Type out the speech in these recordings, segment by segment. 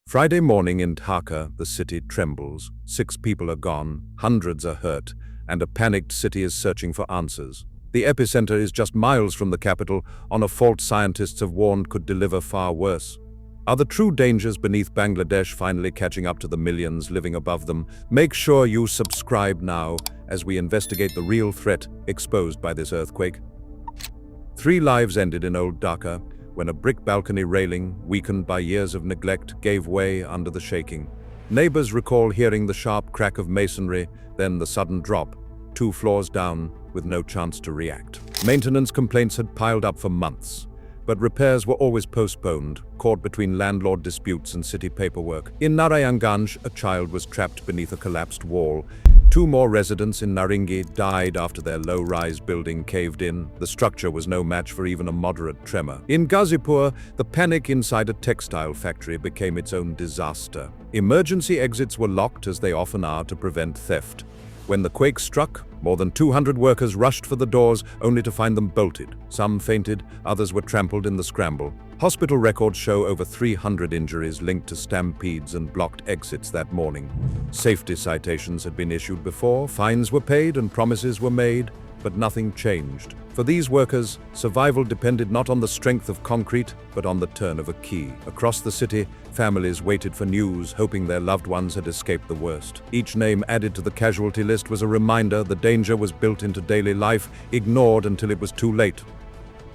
Friday morning in Dhaka, the city trembles. 6 people are gone, hundreds are hurt, and a panicked city is searching for answers. The epicenter is just miles from the capital, on a fault scientists have warned could deliver far worse. Are the true dangers beneath Bangladesh finally catching up to the millions living above them? Make sure you subscribe now as we investigate the real threat exposed by this earthquake. 3 lives ended in old Dhaka when a brick balcony railing, weakened by years of neglect, gave way under the shaking. Neighbors recall hearing the sharp crack of masonry, then the sudden drop, 2 floors down, with no chance to react. Maintenance complaints had piled up for months, but repairs were always postponed, caught between landlord disputes and city paperwork. In Narayanganj, a child was trapped beneath a collapsed wall. 2 more residents in Naringi died after their low-rise building caved in. The structure was no match for even a moderate tremor. In Ghazipur, the panic inside a textile factory became its own disaster. Emergency exits were locked, as they often are, to prevent theft. When the quake struck, more than 200 workers rushed for the doors, only to find them bolted. Some fainted, others were trampled in the scramble. Hospital records show over 300 injuries linked to stampedes and blocked exits that morning. Safety citations had been issued before, fines were paid and promises were made, but nothing changed. For these workers, survival depended not on the strength of concrete, but on the turn of a key. Across the city, families waited for news, hoping their loved ones had escaped the worst. Each name added to the casualty list was a reminder the danger was built into daily life, ignored until it was too late.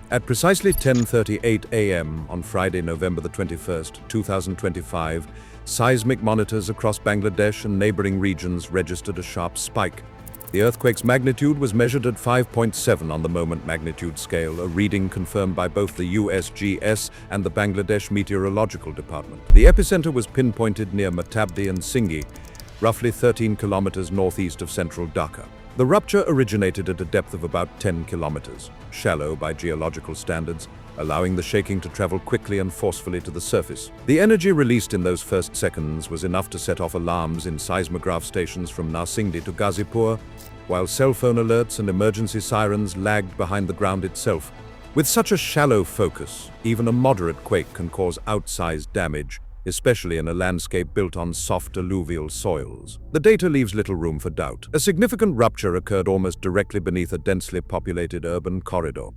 At precisely 10:38 a.m. on Friday, November the 21st, 2025, seismic monitors across Bangladesh and neighboring regions registered a sharp spike. The earthquake's magnitude was measured at 5.7 on the moment magnitude scale, a reading confirmed by both the USGS and the Bangladesh Meteorological Department. The epicenter was pinpointed near Madapur and Singhi, roughly 13 kilometers northeast of central Dhaka. The rupture originated at a depth of about 10 kilometers, shallow by geological standards, allowing the shaking to travel quickly and forcefully to the surface. The energy released in those first seconds was enough to set off alarms in seismograph stations from Narsingdi to Ghazipur, while cell phone alerts and emergency sirens lagged behind the ground itself. With such a shallow focus, even a moderate quake can cause outsized damage, especially in a landscape built on soft alluvial soils. The data leaves little room for doubt. A significant rupture occurred almost directly beneath a densely populated urban corridor.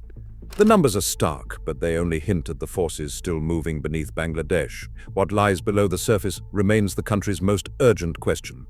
The numbers are stark, but they only hint at the forces still moving beneath Bangladesh. What lies below the surface remains the country's most urgent question.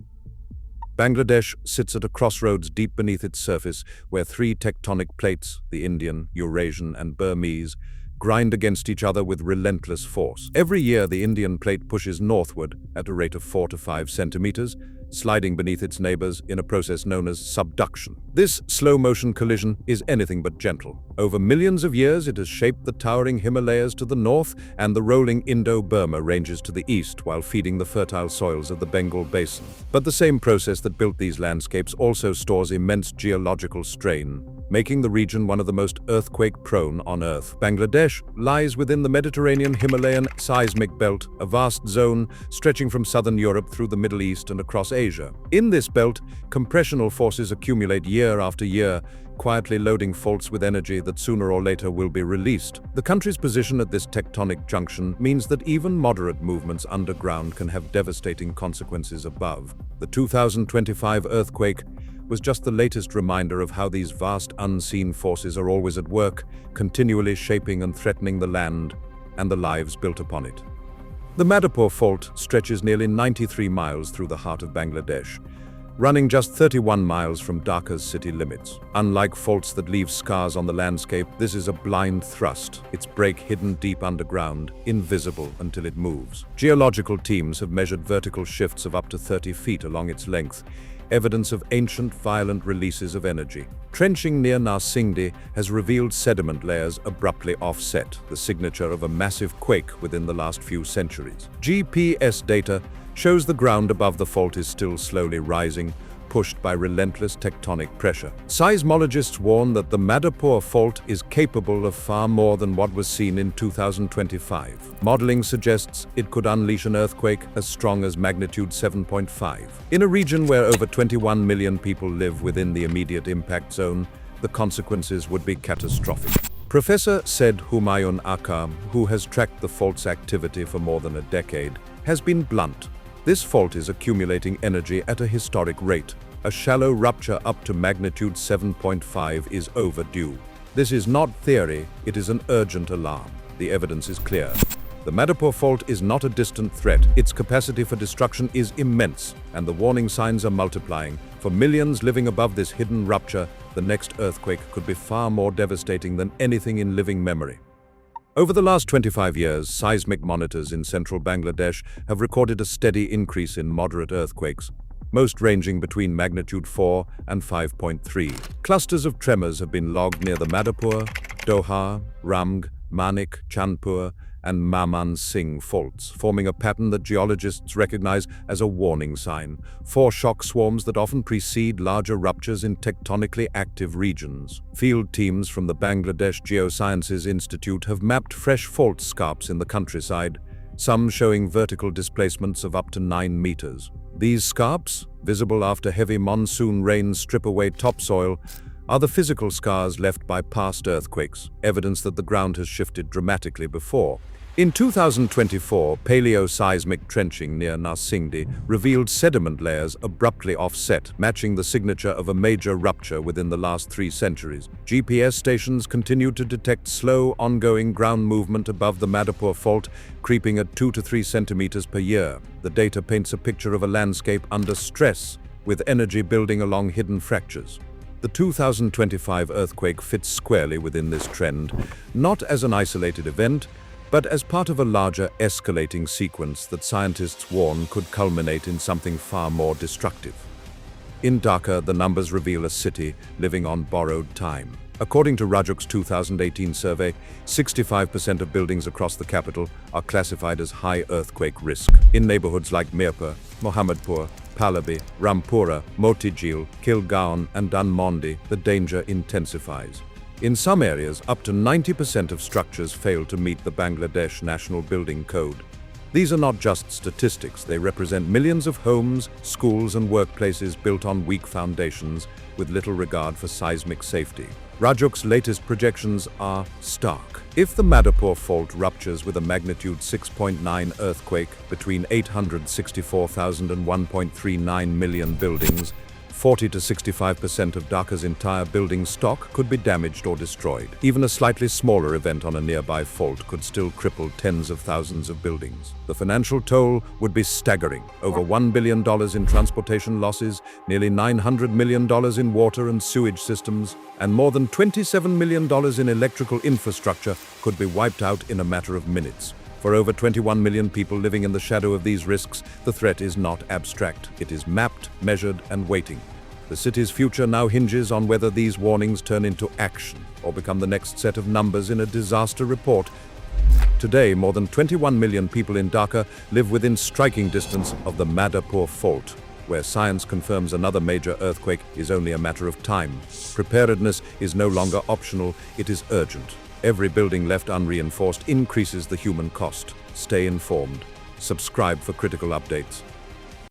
Bangladesh sits at a crossroads deep beneath its surface, where 3 tectonic plates, the Indian, Eurasian, and Burmese, grind against each other with relentless force. Every year, the Indian plate pushes northward at a rate of 4 to 5 centimeters, sliding beneath its neighbors in a process known as subduction. This slow-motion collision is anything but gentle. Over millions of years, it has shaped the towering Himalayas to the north and the rolling Indo-Burma ranges to the east, while feeding the fertile soils of the Bengal Basin. But the same process that built these landscapes also stores immense geological strain, making the region one of the most earthquake-prone on Earth. Bangladesh lies within the Mediterranean Himalayan seismic belt, a vast zone stretching from southern Europe through the Middle East and across Asia. In this belt, compressional forces accumulate year after year, quietly loading faults with energy that sooner or later will be released. The country's position at this tectonic junction means that even moderate movements underground can have devastating consequences above. The 2025 earthquake was just the latest reminder of how these vast unseen forces are always at work, continually shaping and threatening the land and the lives built upon it. The Madapur fault stretches nearly 93 miles through the heart of Bangladesh, running just 31 miles from Dhaka's city limits. Unlike faults that leave scars on the landscape, this is a blind thrust, its break hidden deep underground, invisible until it moves. Geological teams have measured vertical shifts of up to 30 feet along its length, evidence of ancient violent releases of energy. Trenching near Narsingdi has revealed sediment layers abruptly offset, the signature of a massive quake within the last few centuries. GPS data shows the ground above the fault is still slowly rising, pushed by relentless tectonic pressure. Seismologists warn that the Madapur fault is capable of far more than what was seen in 2025. Modeling suggests it could unleash an earthquake as strong as magnitude 7.5. In a region where over 21 million people live within the immediate impact zone, the consequences would be catastrophic. Professor Said Humayun Akam, who has tracked the fault's activity for more than a decade, has been blunt. This fault is accumulating energy at a historic rate. A shallow rupture up to magnitude 7.5 is overdue. This is not theory, it is an urgent alarm. The evidence is clear. The Madapur fault is not a distant threat. Its capacity for destruction is immense, and the warning signs are multiplying. For millions living above this hidden rupture, the next earthquake could be far more devastating than anything in living memory. Over the last 25 years, seismic monitors in central Bangladesh have recorded a steady increase in moderate earthquakes, most ranging between magnitude 4 and 5.3. Clusters of tremors have been logged near the Madapur, Doha, Ramg, Manik, Chandpur, and Maman Singh faults, forming a pattern that geologists recognize as a warning sign. Foreshock swarms that often precede larger ruptures in tectonically active regions. Field teams from the Bangladesh Geosciences Institute have mapped fresh fault scarps in the countryside, some showing vertical displacements of up to 9 meters. These scarps, visible after heavy monsoon rains strip away topsoil, are the physical scars left by past earthquakes, evidence that the ground has shifted dramatically before. In 2024, paleo-seismic trenching near Narsingdi revealed sediment layers abruptly offset, matching the signature of a major rupture within the last 3 centuries. GPS stations continue to detect slow, ongoing ground movement above the Madapur fault, creeping at 2 to 3 centimeters per year. The data paints a picture of a landscape under stress, with energy building along hidden fractures. The 2025 earthquake fits squarely within this trend, not as an isolated event, but as part of a larger escalating sequence that scientists warn could culminate in something far more destructive. In Dhaka, the numbers reveal a city living on borrowed time. According to Rajuk's 2018 survey, 65% of buildings across the capital are classified as high earthquake risk. In neighborhoods like Mirpur, Mohammadpur, Pallavi, Rampura, Motijil, Kilgaon, and Dhanmondi, the danger intensifies. In some areas, up to 90% of structures fail to meet the Bangladesh National Building Code. These are not just statistics, they represent millions of homes, schools, and workplaces built on weak foundations with little regard for seismic safety. Rajuk's latest projections are stark. If the Madapur fault ruptures with a magnitude 6.9 earthquake between 864,000 and 1.39 million buildings, 40 to 65% of Dhaka's entire building stock could be damaged or destroyed. Even a slightly smaller event on a nearby fault could still cripple tens of thousands of buildings. The financial toll would be staggering. Over $1 billion in transportation losses, nearly $900 million in water and sewage systems, and more than $27 million in electrical infrastructure could be wiped out in a matter of minutes. For over 21 million people living in the shadow of these risks, the threat is not abstract. It is mapped, measured, and waiting. The city's future now hinges on whether these warnings turn into action or become the next set of numbers in a disaster report. Today, more than 21 million people in Dhaka live within striking distance of the Madapur fault, where science confirms another major earthquake is only a matter of time. Preparedness is no longer optional, it is urgent. Every building left unreinforced increases the human cost. Stay informed. Subscribe for critical updates.